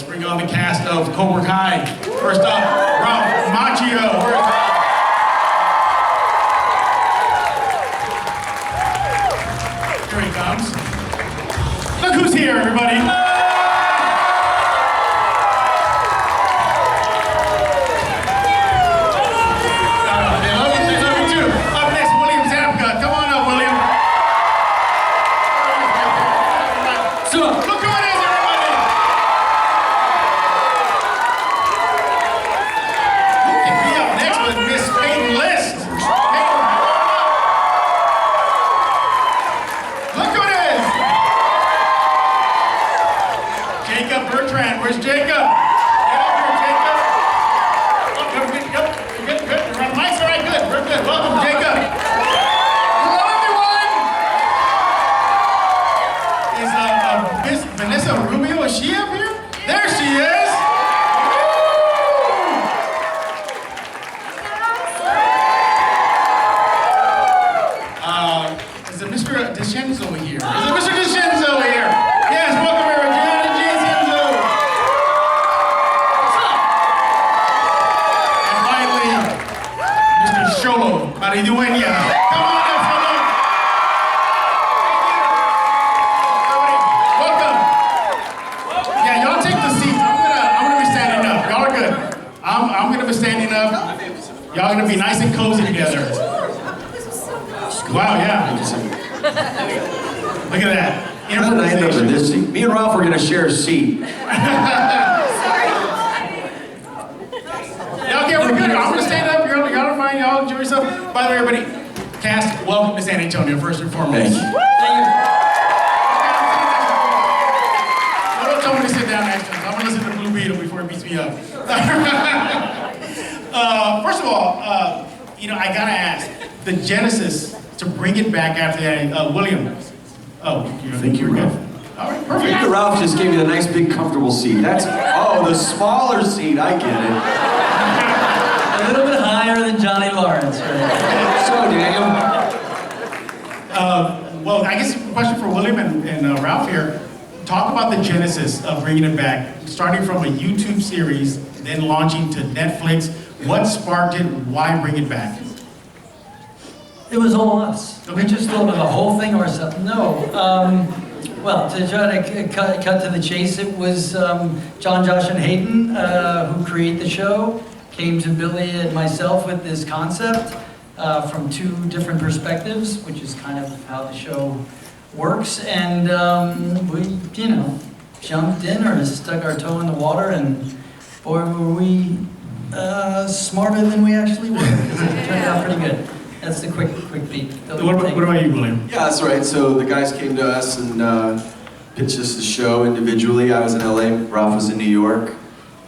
Let's bring on the cast of Cobra Kai. First up, Ralph Macchio. Here he comes. Look who's here, everybody. They love you too. Up next, William Zabka. Come on up, William. So, look who it is, everybody. Pick me up next with Miss Peyton List. Look who it is. Jacob Bertrand. Where's Jacob? Get up here, Jacob. Oh, good. Good. We're on mics, all right, good. We're good. Welcome, Jacob. Hello, everyone. Is Miss Vanessa Rubio, is she up here? There she is. Is it Mr. Decenzo here? Is it Mr. Decenzo here? Yes, welcome here, Gianni Decenzo. What's up? And finally, Mr. Xolo Maridueña. Come on up, Xolo. Welcome. Yeah, y'all take the seats. I'm gonna be standing up. Y'all are good. I'm gonna be standing up. Y'all gonna be nice and cozy together. Wow, yeah. Look at that. How did I end up in this seat? Me and Ralph were going to share a seat. Sorry. Yeah, okay, we're good. I'm going to stand up. Y'all are fine. Y'all enjoy yourself. By the way, everybody, cast, welcome to San Antonio, first and foremost. Thank you. Don't tell me to sit down next to him. I'm going to listen to Blue Beetle before he beats me up. First of all, I got to ask, the genesis to bring it back after that, William. Oh, you Thank you, good? Ralph. All right, perfect. Ralph just gave you the nice, big, comfortable seat. That's, the smaller seat. I get it. A little bit higher than Johnny Lawrence, right? So, Daniel. Well, I guess a question for William and Ralph here. Talk about the genesis of bringing it back, starting from a YouTube series, then launching to Netflix. What sparked it? Why bring it back? It was all us. We just thought of the whole thing ourselves. No. Well, to try to cut to the chase, it was John, Josh, and Hayden who created the show, came to Billy and myself with this concept from two different perspectives, which is kind of how the show works. And we, jumped in or stuck our toe in the water, and boy, were we smarter than we actually were. It turned out pretty good. That's the quick beat. What about you, William? Yeah, that's right. So the guys came to us and pitched us the show individually. I was in LA, Ralph was in New York.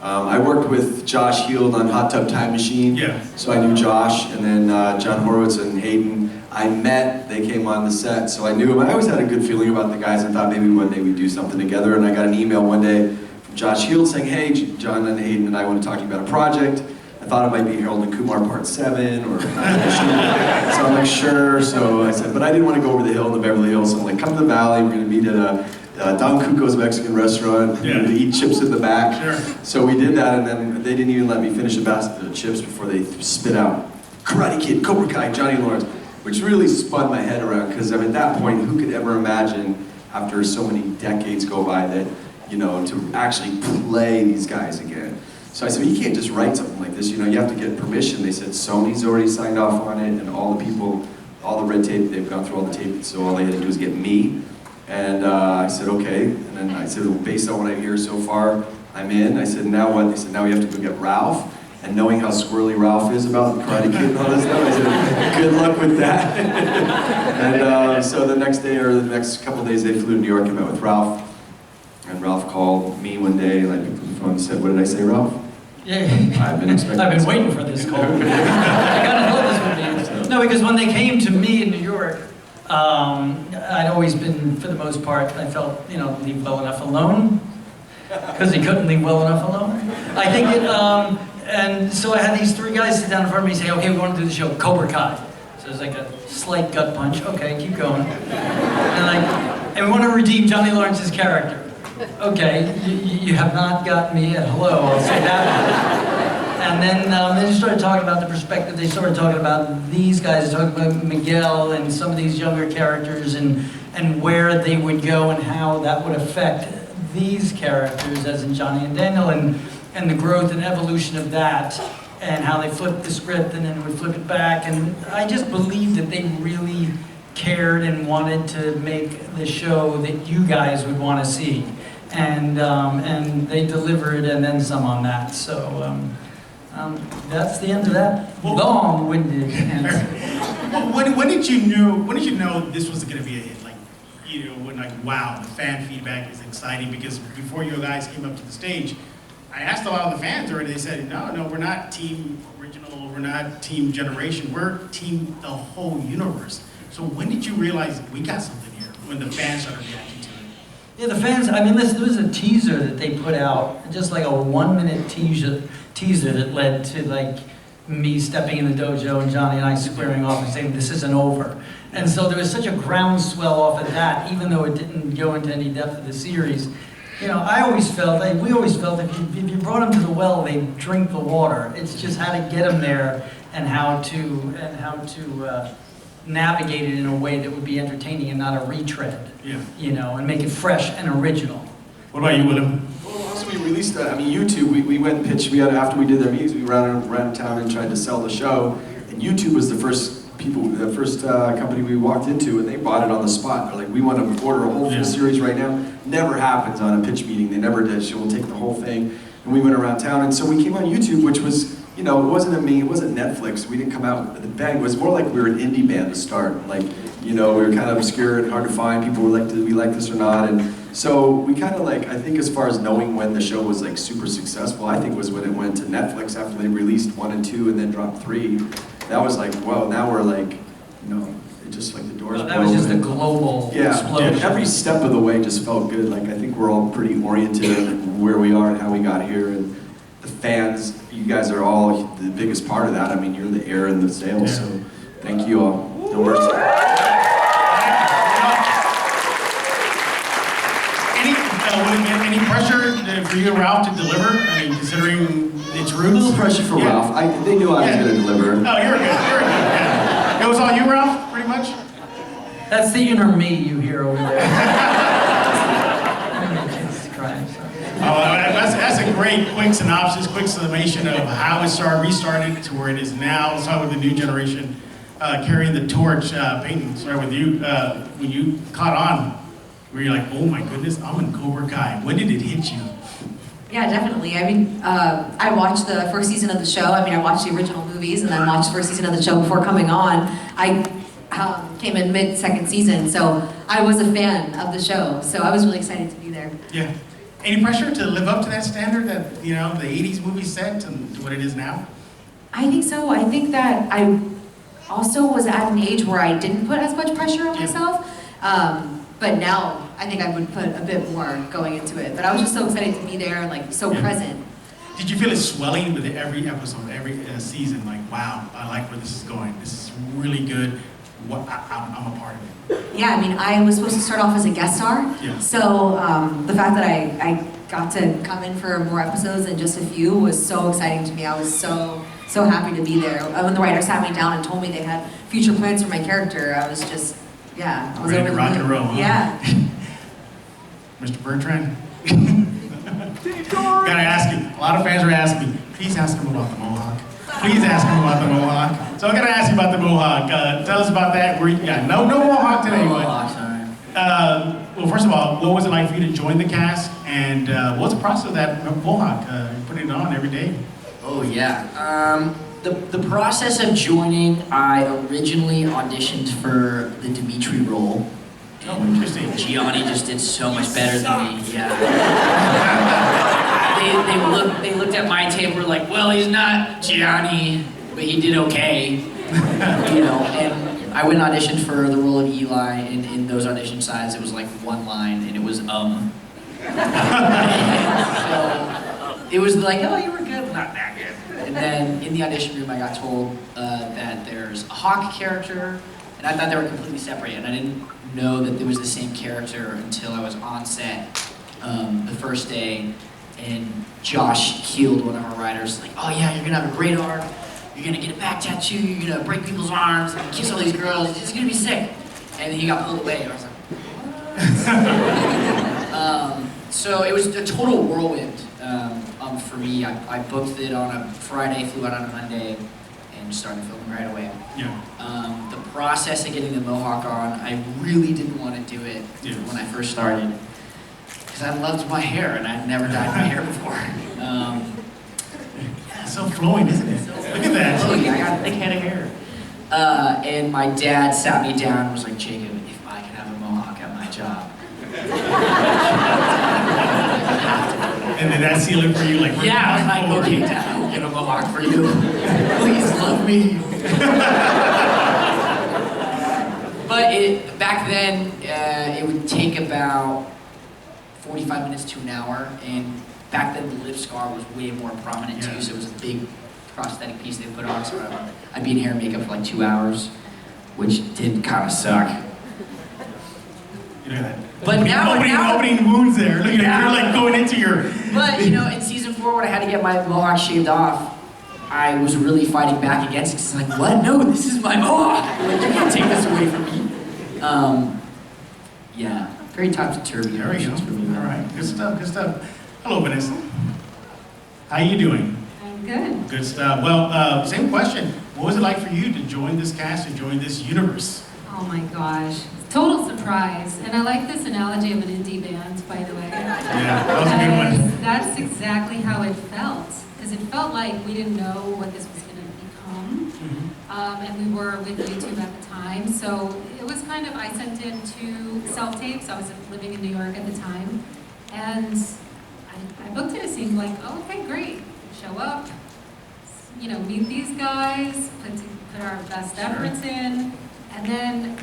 I worked with Josh Heald on Hot Tub Time Machine. Yeah. So I knew Josh, and then John Horowitz and Hayden, I met, they came on the set, so I knew them. I always had a good feeling about the guys. I thought maybe one day we'd do something together, and I got an email one day from Josh Heald saying, hey, John and Hayden and I want to talk to you about a project. I thought it might be Harold and Kumar Part 7, or so I'm like, sure. So I said, but I didn't want to go over the hill in the Beverly Hills, so I'm like, come to the Valley, we're going to meet at Don Cuco's Mexican restaurant, Yeah. to eat chips in the back. Sure. So we did that, and then they didn't even let me finish a basket of chips before they spit out Karate Kid, Cobra Kai, Johnny Lawrence, which really spun my head around, because at that point, who could ever imagine, after so many decades go by, that, to actually play these guys again. So I said, well, you can't just write something like this, you have to get permission. They said Sony's already signed off on it, and all the people, all the red tape, they've gone through all the tape, so all they had to do was get me. And I said, okay. And then I said, well, based on what I hear so far, I'm in. I said, now what? They said, now we have to go get Ralph. And knowing how squirrely Ralph is about the Karate Kid and all this stuff, I said, good luck with that. And so the next day, or the next couple of days, they flew to New York and met with Ralph. And Ralph called me one day, and I picked up the phone and said, what did I say, Ralph? Yeah. I've been waiting for this call. I gotta know this would be. No, because when they came to me in New York, I'd always been, for the most part, I felt, leave well enough alone. Because he couldn't leave well enough alone. I think and so I had these three guys sit down in front of me and say, okay, we want to do the show, Cobra Kai. So it was like a slight gut punch. Okay, keep going. And we want to redeem Johnny Lawrence's character. okay, you have not got me at hello, I'll say that. And then they just started talking about the perspective. They started talking about these guys, talking about Miguel and some of these younger characters and where they would go and how that would affect these characters, as in Johnny and Daniel, and the growth and evolution of that, and how they flipped the script and then would flip it back. And I just believe that they really cared and wanted to make the show that you guys would want to see. And they delivered and then some on that. So that's the end of that long-winded answer. When did you know this was going to be a hit? Like, you know, when like, wow, the fan feedback is exciting, because before you guys came up to the stage, I asked a lot of the fans already. They said, no, we're not team original, we're not team generation, we're team the whole universe. So when did you realize we got something here? When the fans started reacting to it? Yeah, the fans, I mean, there was a teaser that they put out, just like a 1-minute teaser that led to like me stepping in the dojo and Johnny and I squaring off and saying, this isn't over. And so there was such a groundswell off of that, even though it didn't go into any depth of the series. You know, we always felt if you brought them to the well, they'd drink the water. It's just how to get them there and how to navigate it in a way that would be entertaining and not a retread. Yeah. You know, and make it fresh and original. What about you, Willem? Well, also we released that. I mean, YouTube. We went and pitched. After we did their meetings, we ran town and tried to sell the show. And YouTube was the first company we walked into, and they bought it on the spot. They're like, we want to order a whole full series right now. Never happens on a pitch meeting. They never did. So we'll take the whole thing. And we went around town, and so we came on YouTube, which was, you know, it wasn't Netflix. We didn't come out with a bang. It was more like we were an indie band to start. Like, you know, we were kind of obscure and hard to find. People were like, did we like this or not? And so we kind of like, I think as far as knowing when the show was like super successful, I think was when it went to Netflix after they released 1 and 2 and then dropped 3. That was like, whoa, now we're like, you know, it just like the doors That was just a global explosion. Every step of the way just felt good. Like, I think we're all pretty oriented in where we are and how we got here. And the fans, you guys are all the biggest part of that. I mean, you're the air and the sails, so thank you all. No worries. Any pressure for you, Ralph, to deliver? I mean, considering its roots? A little pressure for Ralph. They knew I was going to deliver. Oh, you're good. Yeah. It was all you, Ralph, pretty much? That's the inner me you hear over there. Jesus Christ. That's a great quick synopsis, quick summation of how it restarted to where it is now. Let's talk with the new generation carrying the torch. Peyton, start with you. When you caught on, were you like, oh my goodness, I'm in Cobra Kai. When did it hit you? Yeah, definitely. I mean, I watched the first season of the show. I mean, I watched the original movies and then watched the first season of the show before coming on. I came in mid-second season, so I was a fan of the show. So I was really excited to be there. Yeah. Any pressure to live up to that standard that, you know, the 80s movie set to what it is now? I think so. I think that I also was at an age where I didn't put as much pressure on myself. But now, I think I would put a bit more going into it. But I was just so excited to be there, like, so present. Did you feel it swelling with every episode, every season? Like, wow, I like where this is going. This is really good. I'm a part of it. Yeah, I mean, I was supposed to start off as a guest star. Yeah. So the fact that I got to come in for more episodes than just a few was so exciting to me. I was so happy to be there. When the writers sat me down and told me they had future plans for my character, I was just, I was ready to rock and roll, huh? Yeah. Mr. Bertrand? Gotta ask you. A lot of fans are asking me, please ask him about the mohawk. Please ask him about the mohawk. So I'm gonna ask you about the mohawk. Tell us about that. No mohawk today. Well, first of all, what was it like for you to join the cast? And what was the process of that mohawk, putting it on every day? Oh yeah. The process of joining, I originally auditioned for the Demetri role. Oh, interesting. Gianni just did so much better than me. Yeah. they looked at my tape and were like, well, he's not Gianni, but he did okay. You know, and I went and auditioned for the role of Eli, and in those audition sides, it was like one line, and it was So it was like, oh, you were good, not that good. And then in the audition room, I got told that there's a hawk character, and I thought they were completely separate, and I didn't know that there was the same character until I was on set the first day, and Josh healed one of our riders. Like, oh yeah, you're gonna have a great arm. You're gonna get a back tattoo. You're gonna break people's arms and kiss all these girls. It's gonna be sick. And then he got pulled away. And I was like, so it was a total whirlwind for me. I booked it on a Friday, flew out on a Monday, and started filming right away. Yeah. The process of getting the mohawk on, I really didn't want to do it when I first started, because I loved my hair and I'd never dyed my hair before. Yeah, so flowing, isn't it? Look at that. Oh yeah, I got a thick head of hair. And my dad sat me down and was like, Jacob, if I could have a mohawk at my job. And did that seal it for you? Like, Yeah, I was like, okay, Dad, I will get a mohawk for you. Please love me. But back then, it would take about 45 minutes to an hour, and back then the lip scar was way more prominent too, so it was a big prosthetic piece they put on, so I'd be in hair and makeup for like 2 hours, which did kind of suck. You know that. But now opening wounds there. Look at you're like going into your. But you know, in season 4 when I had to get my mohawk shaved off, I was really fighting back against it, because it's like, what? No, this is my mohawk. Like, you can't take this away from me. Yeah, very topsy-turvy There we go. emotions for me. All right, good stuff, good stuff. Hello, Vanessa. How you doing? I'm good. Good stuff. Well, same question. What was it like for you to join this cast, to join this universe? Oh my gosh. Total surprise. And I like this analogy of an indie band, by the way. Yeah, that was a good one. Because that's exactly how it felt. Because it felt like we didn't know what this was going to become. And we were with YouTube at the time. So it was kind of, I sent in 2 self-tapes. I was living in New York at the time. And I booked it. It seemed like, oh, okay, great. Show up, you know, meet these guys, put our best efforts in. And then,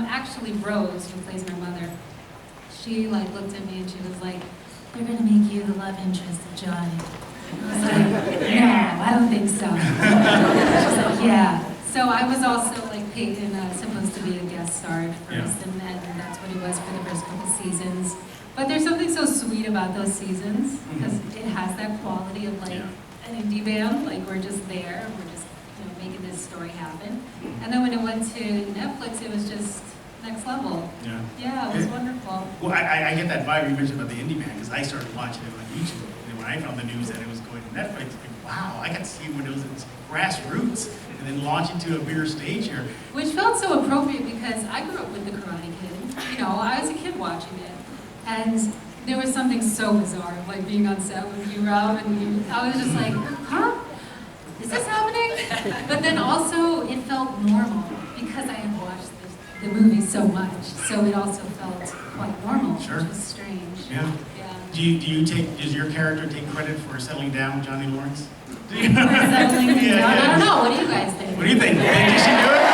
actually Rose, who plays my mother, she like looked at me and she was like, they're gonna make you the love interest of Johnny. I was like, no, I don't think so. She's like, yeah. So I was also like Peyton, supposed to be a guest star at first, and that's what it was for the first couple seasons. But there's something so sweet about those seasons, because it has that quality of like an indie band, like we're just there, we're just making this story happen. And then when it went to Netflix, it was just next level. Yeah, it was wonderful. Well, I get that vibe you mentioned about the indie band, because I started watching it on YouTube. And when I found the news that it was going to Netflix, like, wow, I got to see when it was in grassroots and then launch into a bigger stage here. Which felt so appropriate because I grew up with the Karate Kid. You know, I was a kid watching it. And there was something so bizarre, like being on set with you, Ralph, and I was just like, huh? Is this happening? But then also, it felt normal because I had watched the movie so much. So it also felt quite normal, which was strange. Yeah. Does your character take credit for settling down Johnny Lawrence? For settling him down? I don't know. What do you guys think? What do you think? Did she do it?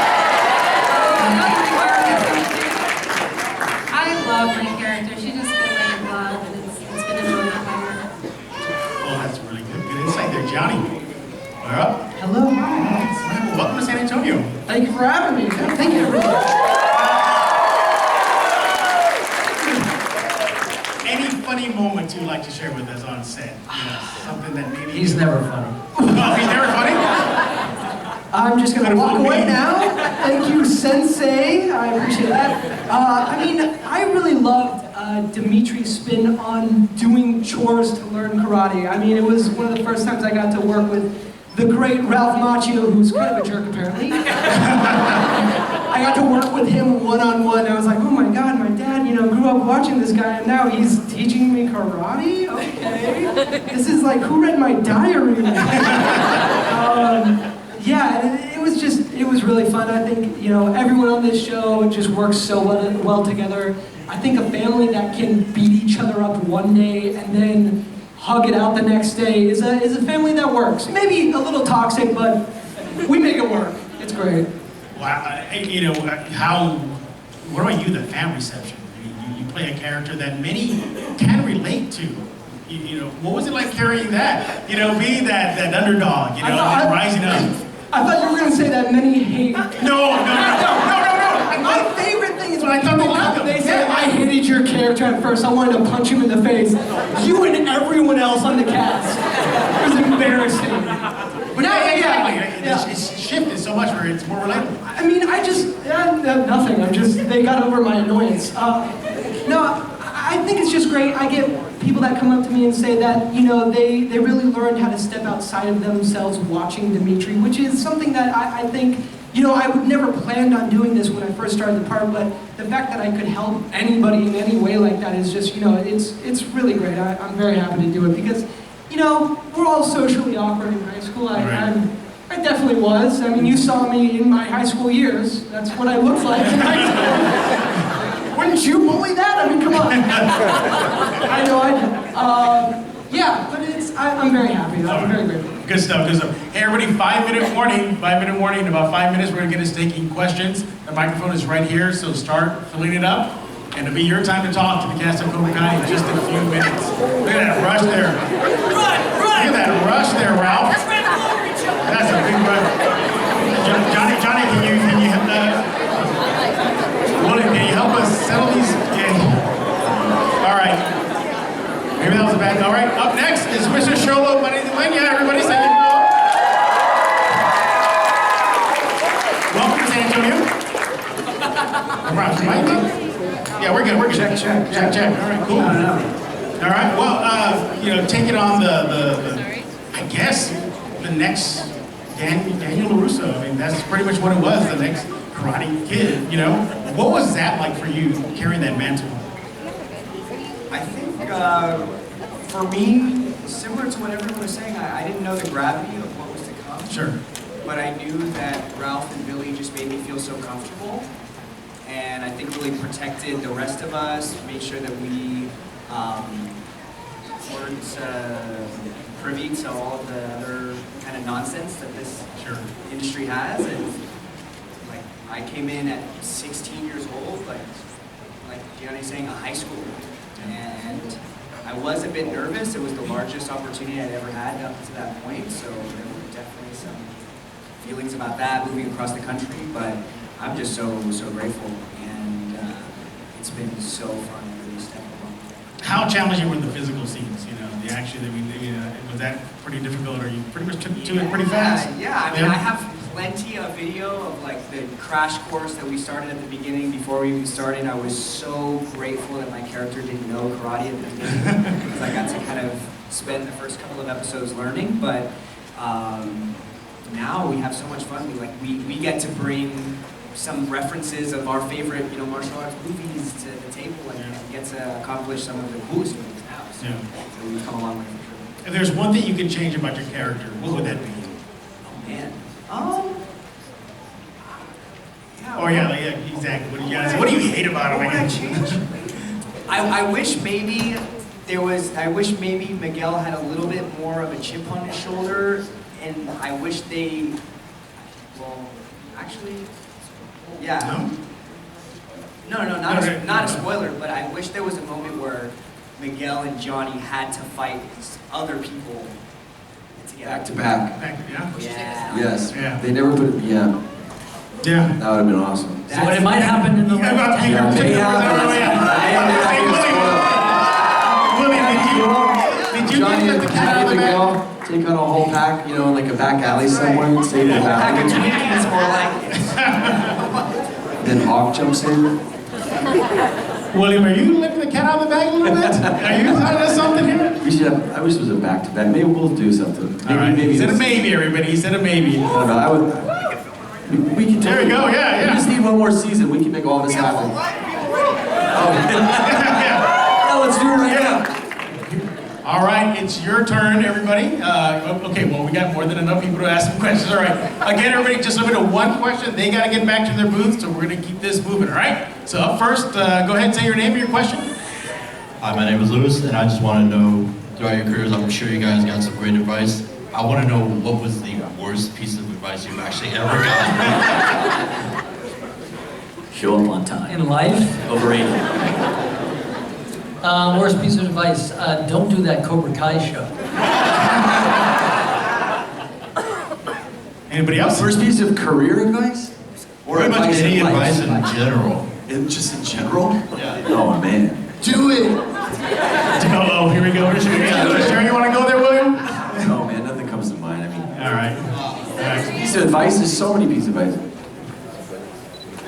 I love my character. She just been like love, and it's been a joy to play her. Oh, that's really good. Good insight there, Johnny. We're up. Hello. Well, welcome to San Antonio. Thank you for having me. Thank you, everybody. Any funny moments you'd like to share with us on set? You know, something that maybe... He's never funny. Oh, he's never funny? I'm just going to walk away now. Thank you, Sensei. I appreciate that. I mean, I really loved Demetri's spin on doing chores to learn karate. I mean, it was one of the first times I got to work with the great Ralph Macchio, who's kind of a jerk apparently. I got to work with him one-on-one. I was like, oh my God, my dad, grew up watching this guy, and now he's teaching me karate? Okay. This is like, who read my diary? Yeah, it was really fun. I think, everyone on this show just works so well together. I think a family that can beat each other up one day and then hug it out the next day is a family that works. Maybe a little toxic, but we make it work. It's great. Well, what about you, the fan reception? I mean, you play a character that many can relate to. What was it like carrying that? Being that underdog, and rising up. I thought you were going to say that many hate. No. My favorite thing is when I come to they say I hate each played your character at first, I wanted to punch him in the face. You and everyone else on the cast. It was embarrassing. But now, Exactly. It's shifted so much where it's more relatable. I mean, nothing. They got over my annoyance. No, I think it's just great. I get people that come up to me and say that, they really learned how to step outside of themselves watching Demetri, which is something that I think, I would never planned on doing this when I first started the part, but the fact that I could help anybody in any way like that is just, it's really great. I'm very happy to do it because, we're all socially awkward in high school. I definitely was. I mean, you saw me in my high school years. That's what I looked like in high school. Wouldn't you bully that? I mean, come on. I know I did. Yeah, but I'm very happy. I'm very grateful. Good stuff, good stuff. Hey everybody, 5-minute warning. 5-minute warning. In about 5 minutes, we're gonna get into taking questions. The microphone is right here, so start filling it up. And it'll be your time to talk to the cast of Cobra Kai in just a few minutes. Look at that rush there. Run! Look at that rush there, Ralph. That's a big rush. Johnny, can you William, can you help us settle these? All right. Maybe that was a bad. All right. Up next is Mr. Xolo Maridueña. Everybody say it. Welcome to San Antonio. Yeah, we're good. We're good. Check. All right, cool. All right. Well, taking on the I guess the next Daniel LaRusso. I mean, that's pretty much what it was. The next Karate Kid. What was that like for you carrying that mantle? I think for me, similar to what everyone was saying, I didn't know the gravity of what was to come. Sure. But I knew that Ralph and Billy just made me feel so comfortable. And I think really protected the rest of us, made sure that we weren't privy to all of the other kind of nonsense that this industry has. And like, I came in at 16 years old, like Gianni's saying, a high school. And I was a bit nervous. It was the largest opportunity I'd ever had up to that point, so there were definitely some feelings about that moving across the country, but I'm just so grateful, and it's been so fun to really step along. How challenging were the physical scenes? The action. Was that pretty difficult, or you pretty much took to it pretty fast? Yeah. I mean, I have plenty of video of like the crash course that we started at the beginning. Before we even started, I was so grateful that my character didn't know karate at the beginning because I got to kind of spend the first couple of episodes learning. But now we have so much fun. We get to bring some references of our favorite martial arts movies to the table and get to accomplish some of the coolest movies now. So we've come a long way for sure. If there's one thing you could change about your character, what would that be? Oh man. Exactly. What do you hate about him? What would I change? I wish maybe Miguel had a little bit more of a chip on his shoulder, and I wish not a spoiler, but I wish there was a moment where Miguel and Gianni had to fight other people together. Back to back. Yeah. Yes. Yeah. They never put it. Yeah. Yeah. That would have been awesome. So it might happen in the William, did you Johnny, get the cat out of the bag? take on a whole pack, in like a back alley somewhere, save the Pack of valley. Twinkies, more like. Then Hawk jumps in. William, are you letting the cat out of the bag a little bit? Are you telling us something here? We should have. I wish it was a back-to-back. Maybe we'll do something. Maybe He said a maybe, everybody. He said a maybe. I don't know. I would. We can. There we go. Yeah. We just need one more season. We can make all this happen. Yeah, let's do it right now. All right, it's your turn, everybody. Okay, well, we got more than enough people to ask some questions. All right. Again, everybody, just limit to one question. They got to get back to their booth, so we're going to keep this moving, all right? So up first, go ahead and say your name and your question. Hi, my name is Lewis, and I just want to know, throughout your careers, I'm sure you guys got some great advice. I want to know what was the worst piece of advice you've actually ever gotten. Show up on time. In life? Overrated. Worst piece of advice, don't do that Cobra Kai show. Anybody else? First piece of career advice? Or any advice in general. Just in general? Yeah. Oh man. Do it. Oh, here we go. You sure you want to go there, William? No man, nothing comes to mind. I mean, All right. piece of advice, there's so many pieces of advice.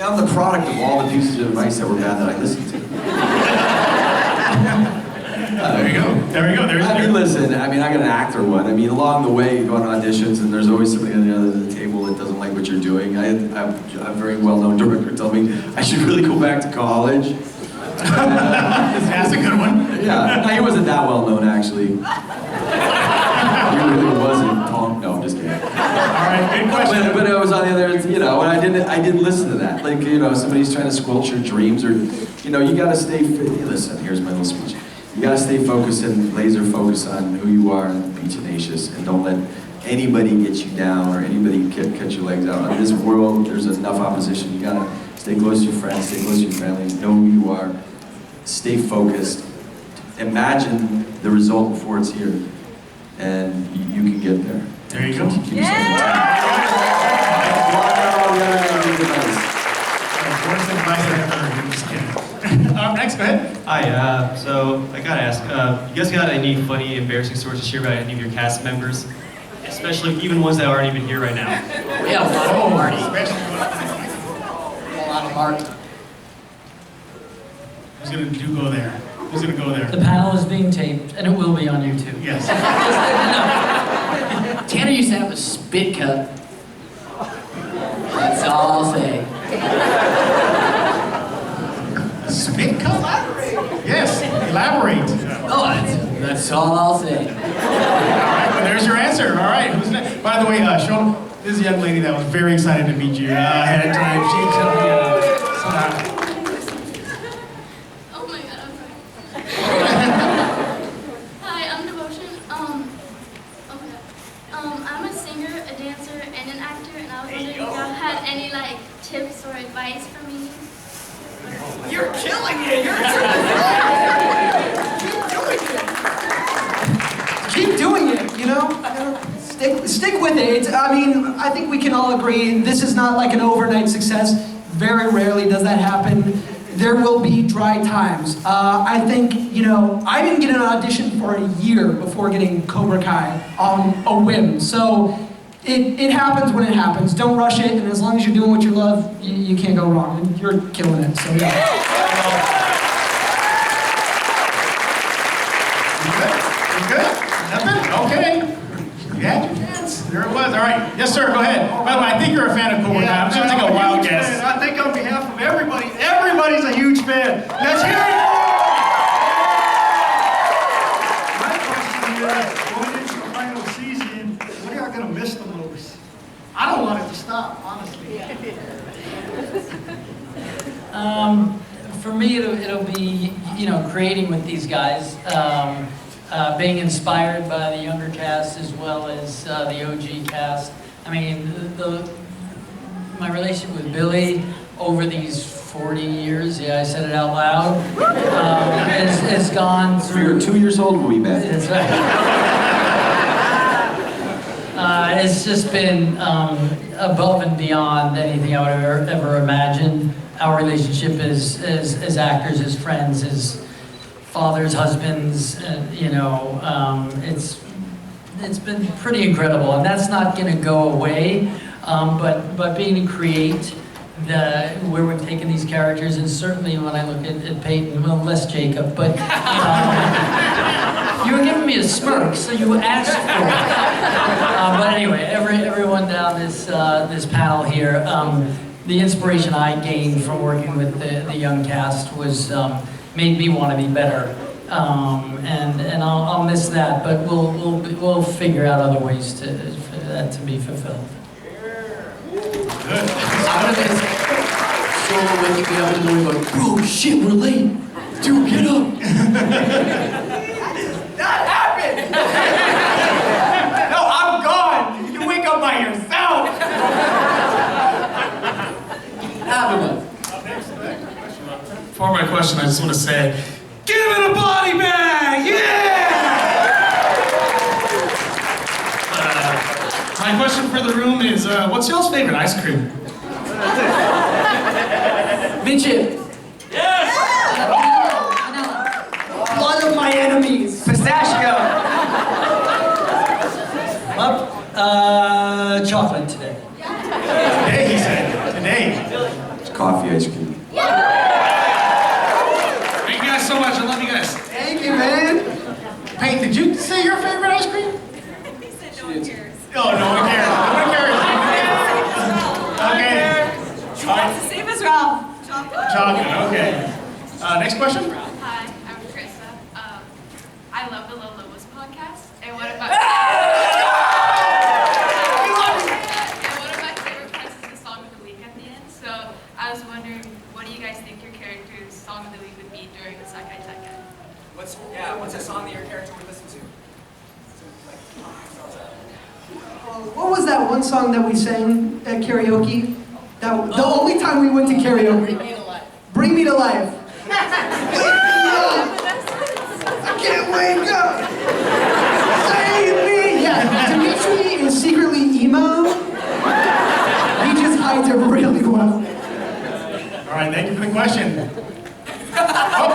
I'm the product of all the pieces of advice that were bad that I listened to. There you go. There we go. There's I mean, listen, I got an actor one. I mean, along the way, you go on auditions, and there's always somebody on the other end of the table that doesn't like what you're doing. A very well-known director told me I should really go back to college. That's a good one. Yeah, no, he wasn't that well-known, actually. He really wasn't. Oh, no, I'm just kidding. All right, good question. But I was on the other end, and I didn't listen to that. Like, somebody's trying to squelch your dreams, or, you gotta stay, listen, here's my little speech. You gotta stay focused and laser focused on who you are and be tenacious, and don't let anybody get you down or anybody cut your legs out. In this world, there's enough opposition. You gotta stay close to your friends, stay close to your family, know who you are, stay focused, imagine the result before it's here, and you can get there. There you go. Keep yourself in Next, go ahead. Hi, so I gotta ask, you guys got any funny, embarrassing stories to share about any of your cast members? Especially even ones that aren't even here right now. We have a lot of Marty. A lot of Marty. Who's gonna go there? Who's gonna go there? The panel is being taped, and it will be on YouTube. Yes. Tanner used to have a spit cut. That's all I'll say. Spit cut? Yes, elaborate. Oh, that's all I'll say. All right, well, there's your answer. All right, who's next? By the way, Sean, this is a young lady that was very excited to meet you ahead of time. She Oh my god, I'm sorry. Hi, I'm Devotion. Okay. I'm a singer, a dancer, and an actor, and I was wondering if y'all had any tips or advice for me. You're killing it. Keep doing it. Stick with it. I think we can all agree this is not like an overnight success. Very rarely does that happen. There will be dry times. I think, I didn't get an audition for a year before getting Cobra Kai on a whim. So it happens when it happens. Don't rush it, and as long as you're doing what you love, you can't go wrong. And you're killing it, so yeah. You good? Nothing? Okay. You had your chance. There it was. All right. Yes, sir. Go ahead. By the way, I think you're a fan of Cobra Kai. I'm just going to take a wild guess. I think on behalf of everybody's a huge fan. Let's hear it! My question is, going into the final season, what are y'all going to miss the most? I don't want it to stop, honestly. For me, it'll be, creating with these guys, being inspired by the younger cast as well as the OG cast. My relationship with Billy over these 40 years, yeah, I said it out loud, it's gone through. If you're 2 years old, we'll be back. That's right. It's just been above and beyond anything I would have ever imagined. Our relationship as actors, as friends, as fathers, husbands, it's been pretty incredible, and that's not going to go away. But being to create where we've taken these characters, and certainly when I look at Peyton, well, less Jacob, but you were giving me a smirk, so you asked for it. But anyway, everyone down this panel here, the inspiration I gained from working with the young cast was made me want to be better, and I'll miss that, but we'll figure out other ways for that to be fulfilled. I'm gonna miss Xolo waking me up in the morning going, bro, shit, we're late. Dude, get up. That happened! No, I'm gone. You wake up by yourself. For my question, I just want to say, give it a body bag! Yeah! My question for the room is, what's y'all's favorite ice cream? Midget. Yes! Up. Chocolate today. Today, he said. Today. It's coffee ice cream. Thank you guys so much. I love you guys. Thank you, man. Peyton, did you say your favorite ice cream? He said no one cares. Oh, no one cares. No one cares. Okay. She wants the same as Ralph. Chocolate, okay. Next question? Hi, I'm Krista. I love the Low Lobos podcast. And one of my favorite parts is the song of the week at the end. So I was wondering, what do you guys think your character's song of the week would be during the Sakai Taika? What's a song that your character would listen to? What was that one song that we sang at karaoke? The only time we went to karaoke. Bring Me to Life. Wake me up. I can't wake up. Save me. Yeah, Demetri is secretly emo. He just hides it really well. All right, thank you for the question. Oh.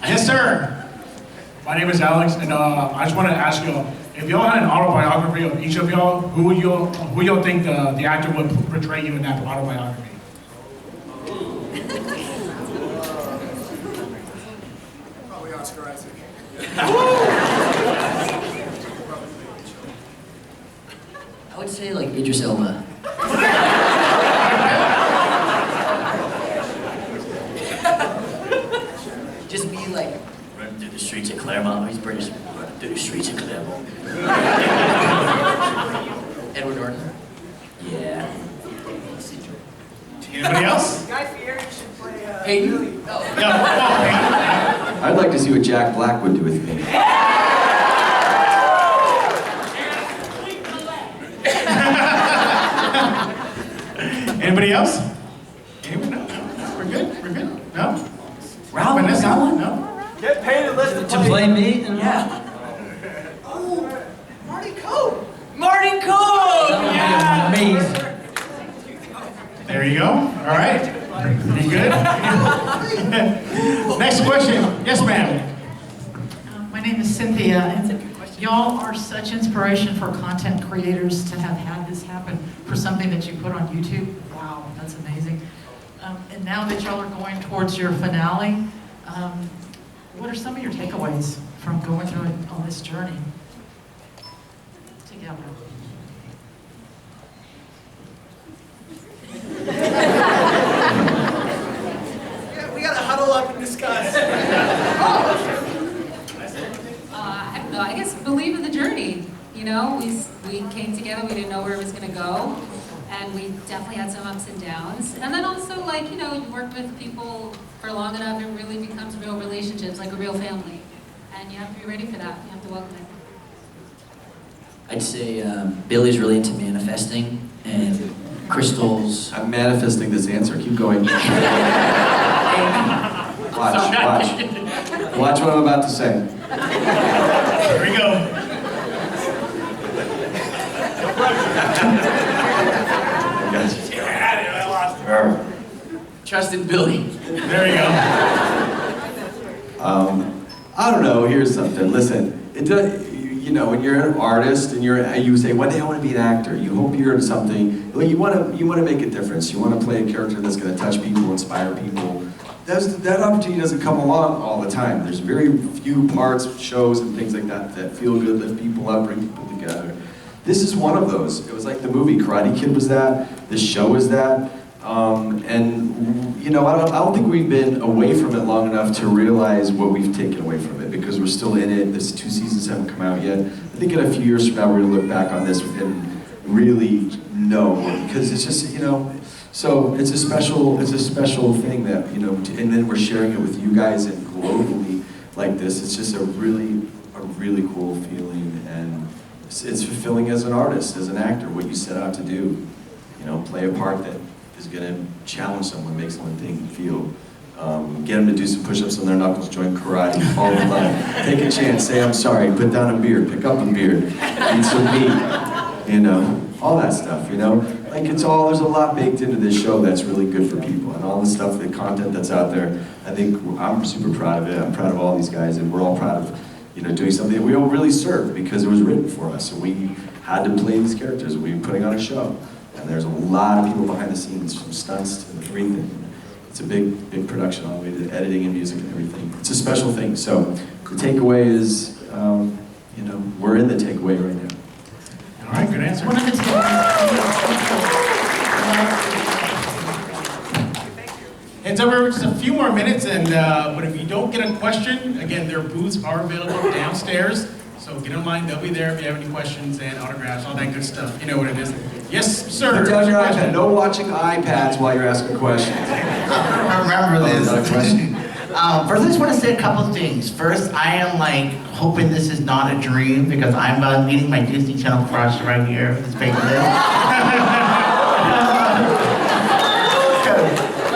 Yes, sir. My name is Alex, and I just want to ask y'all, if y'all had an autobiography of each of y'all, who y'all think the actor would portray you in that autobiography? Probably Oscar Isaac. I would say like Idris Elba. Just be like running through the streets of Claremont. He's British. Running through the streets of Claremont. Edward Norton. Yeah. Anybody else? Guy Fieri should play. Peyton. No. Oh, I'd like to see what Jack Black would do with me. Anybody else? Anyone? No? We're good? We're good? No? Ralph, Vanessa? got one? No? Get Peyton List To play me? Yeah. Oh, Marty Coe. Martin Cole! That would be amazing. There you go. All right. You good? Next question. Yes, ma'am. My name is Cynthia, and y'all are such inspiration for content creators to have had this happen for something that you put on YouTube. Wow, that's amazing. And now that y'all are going towards your finale, what are some of your takeaways from going through it on this journey together? We gotta huddle up and discuss. I don't know, I guess believe in the journey. You know, we came together, we didn't know where it was gonna go, and we definitely had some ups and downs. And then also, like, you know, you work with people for long enough, it really becomes real relationships, like a real family. And you have to be ready for that, you have to welcome it. I'd say Billy's really into manifesting, and Crystal's. I'm manifesting this answer. Keep going. Watch what I'm about to say. Here we go. Trust in Billy. There you go. I don't know. Here's something. Listen, it does. You know, when you're an artist and you say, one day I want to be an actor. You hope you're in something. Well, you want to make a difference. You want to play a character that's going to touch people, inspire people. That opportunity doesn't come along all the time. There's very few parts, shows, and things like that that feel good, lift people up, bring people together. This is one of those. It was like the movie Karate Kid was that. This show is that. And you know, I don't think we've been away from it long enough to realize what we've taken away from it, because we're still in it. This 2 seasons haven't come out yet. I think in a few years from now we're gonna look back on this and really know, because it's just, you know, so it's a special thing that, you know, and then we're sharing it with you guys and globally like this. It's just a really cool feeling, and it's fulfilling as an artist, as an actor, what you set out to do. You know, play a part that is going to challenge someone, make someone think and feel. Get them to do some push-ups on their knuckles, join karate, fall in love, take a chance, say I'm sorry, put down a beer, pick up a beer, eat some meat, you know, all that stuff, you know? Like there's a lot baked into this show that's really good for people, and all the stuff, the content that's out there, I think I'm super proud of it. I'm proud of all these guys, and we're all proud of doing something that we don't really serve because it was written for us. So we had to play these characters. We were putting on a show. And there's a lot of people behind the scenes, from stunts to everything. It's a big, big production all the way to editing and music and everything. It's a special thing. So the takeaway is, we're in the takeaway right now. All right, good answer. One of the Hands over just a few more minutes, and but if you don't get a question, again, their booths are available downstairs. So get in line, they'll be there if you have any questions and autographs, all that good stuff. You know what it is. Yes, sir. Put down your iPad. No watching iPads while you're asking questions. I remember this. First, I just want to say a couple things. First, I am hoping this is not a dream because I'm meeting my Disney Channel crush right here. It's Peyton List.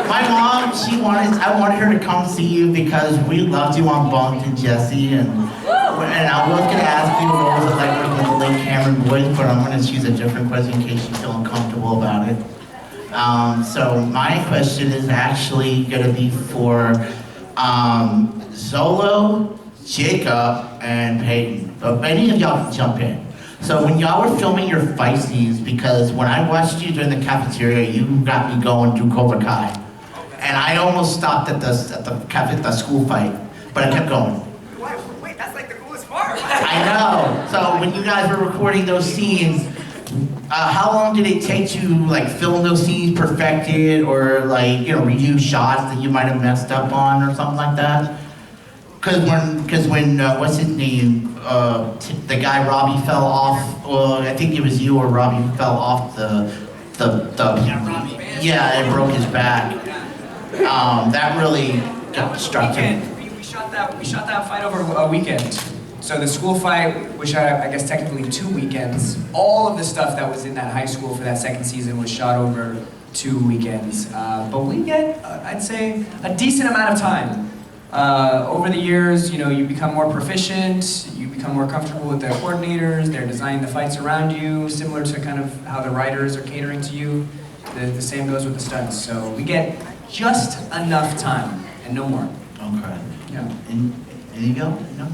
My mom, I wanted her to come see you because we loved you on Bunked and Jesse, and I was going to ask you what was it like working with the late Cameron voice, but I'm going to choose a different question in case you feel uncomfortable about it. So my question is actually going to be for Xolo, Jacob, and Peyton. But many of y'all can jump in. So when y'all were filming your fight scenes, because when I watched you during the cafeteria, you got me going through Cobra Kai. And I almost stopped at the school fight, but I kept going. Wait, that's like the coolest part. I know. So when you guys were recording those scenes, how long did it take to film those scenes perfected, or redo shots that you might have messed up on or something like that? Because when what's his name, the guy Robbie fell off. Well, I think it was you or Robbie who fell off the yeah, it broke his back. That really struck him. We shot that fight over a weekend. So the school fight, which I guess technically 2 weekends, all of the stuff that was in that high school for that second season was shot over 2 weekends. But we get, I'd say, a decent amount of time. Over the years, you become more proficient, you become more comfortable with the coordinators, they're designing the fights around you, similar to kind of how the writers are catering to you. The same goes with the stunts. So we get just enough time, and no more. Okay. Yeah. And you go? No?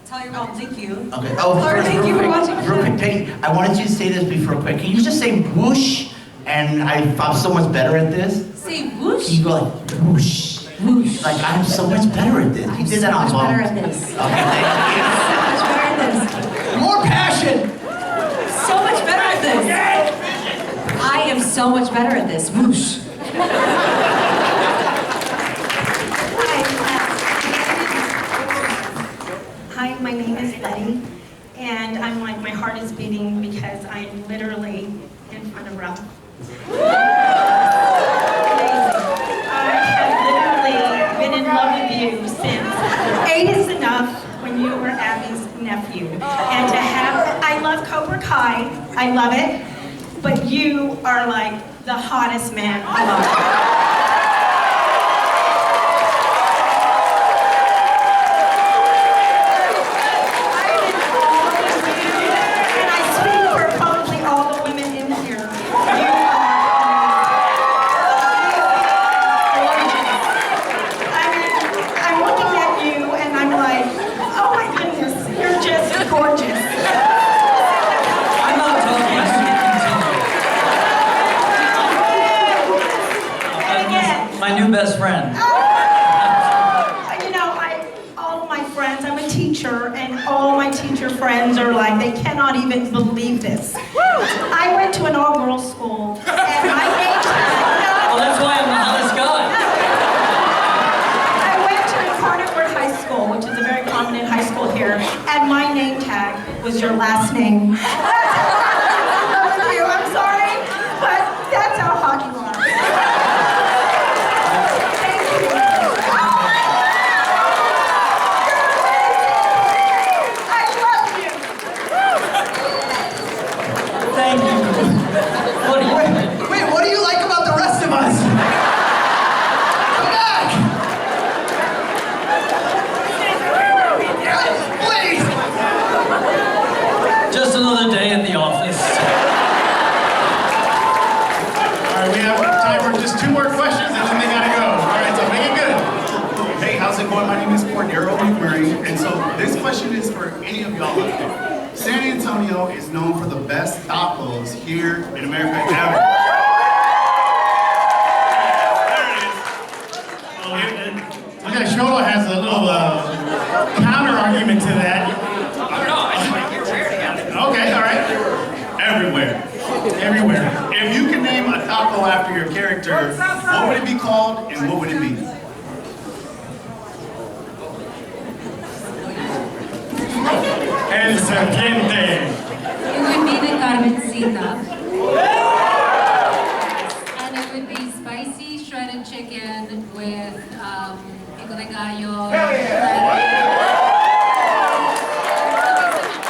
Tell your mom thank you. Okay. Oh, Sorry, first, thank you for watching. real quick, Peyton, I wanted you to say this before quick. Can you just say whoosh? And I'm so much better at this. Say whoosh? Can you go whoosh? Whoosh. I'm so much better at this. You did that on better at Bunked. this. Okay, thank you. So much better at this. More passion. So much better at this. I am so much better at this. Whoosh. Hi, my name is Betty, and I'm my heart is beating because I'm literally in front of Ralph. I have literally been in love with you since 8 is enough when you were Abby's nephew. And to have, I love Cobra Kai, I love it, but you are the hottest man alive. Best friend. All my friends, I'm a teacher, and all my teacher friends are they cannot even believe this. I went to an all-girls school, and my name tag. Well, that's why I'm the hottest guy. I went to Carnarvon High School, which is a very prominent high school here, and my name tag was your last name. I'm sorry, but that's how hot you are. Thank you. Wait, what do you like about the rest of us? Come back! Please! Just another day at the office. And so this question is for any of y'all out there. San Antonio is known for the best tacos here in America ever. Okay, Xolo has a little counter argument to that. Okay, all right. Everywhere. Everywhere. If you can name a taco after your character, what would it be called and what would it be? El serpiente. It would be the Carmencita. And it would be spicy shredded chicken with pico de gallo.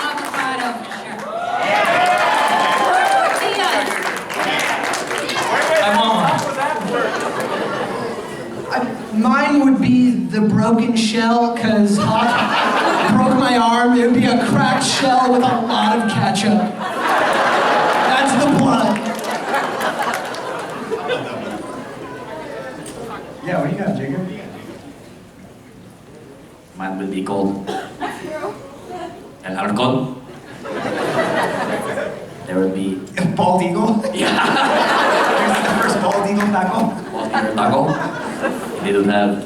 Avocado, sure. I want one. Mine would be the broken shell, because hockey broke my arm. It would be a cracked shell with a lot of ketchup. That's the blood. Yeah, what do you got, Jacob? Mine would be called El Halcón. There would be Bald eagle? Yeah. Here's the first bald eagle taco. Bald eagle taco. They would have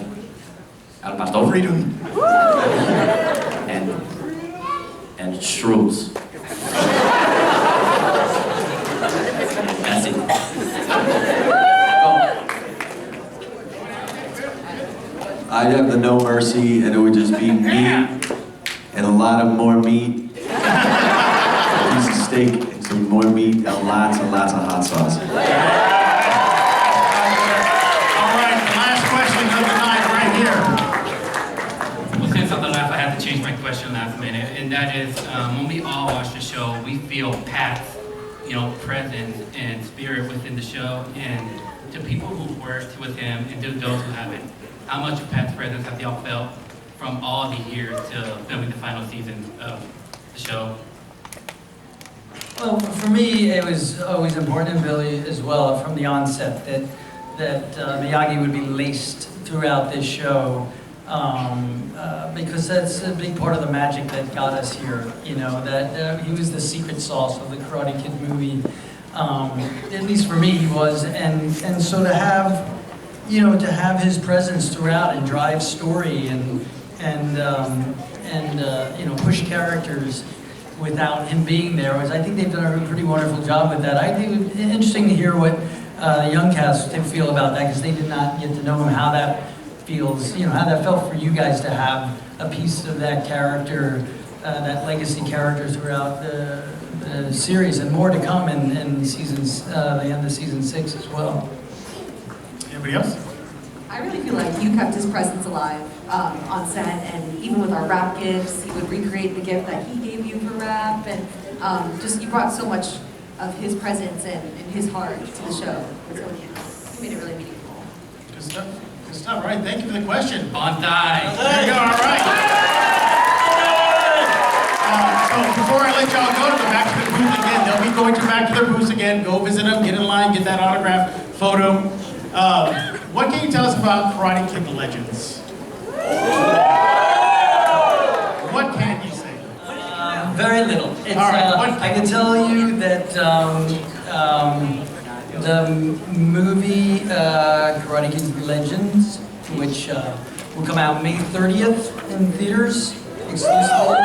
Al Pastor. Freedom. And shrooms. That's it. I'd have the no mercy, and it would just be meat and a lot of more meat. A piece of steak and some more meat and lots of hot sauce. All right, the last question of the night right here. Well, since I'm the last, I have to change my question last minute, and that is, when we all watch the show, we feel Pat's, presence and spirit within the show, and to people who worked with him and to those who haven't, how much of Pat's presence have y'all felt from all the years to filming the final season of the show? Well, for me, it was always important, and Billy as well, from the onset, that Miyagi would be laced throughout this show, because that's a big part of the magic that got us here. That he was the secret sauce of the Karate Kid movie. At least for me, he was, and so to have his presence throughout and drive story and push characters without him being there, I think they've done a pretty wonderful job with that. I think it's interesting to hear what the young cast feel about that, because they did not get to know him, how that feels, how that felt for you guys to have a piece of that character, that legacy character throughout the series, and more to come in seasons, the end of season 6 as well. Anybody else? I really feel like you kept his presence alive on set, and even with our rap gifts, he would recreate the gift that he gave you for rap, and just you brought so much of his presence and his heart to the show. So you made it really meaningful. Good stuff. Good stuff. All right, thank you for the question. On time. There you go. All right. So before I let y'all go back to the booth again, they'll be going back to their booths again. Go visit them, get in line, get that autograph photo. What can you tell us about Karate Kid Legends? What can you say? Very little. It's, I can tell you that the movie Karate Kid Legends, which will come out May 30th in theaters, exclusively.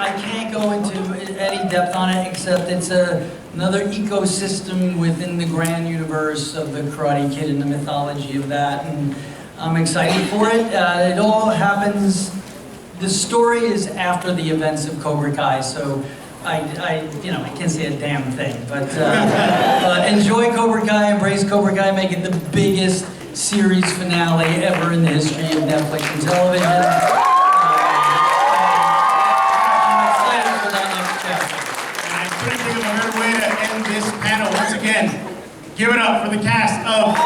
I can't go into any depth on it, except it's another ecosystem within the grand universe of the Karate Kid and the mythology of that, and I'm excited for it. It all happens, the story is after the events of Cobra Kai, so I can't say a damn thing, but enjoy Cobra Kai, embrace Cobra Kai, make it the biggest series finale ever in the history of Netflix and television. Way to end this panel. Once again, give it up for the cast of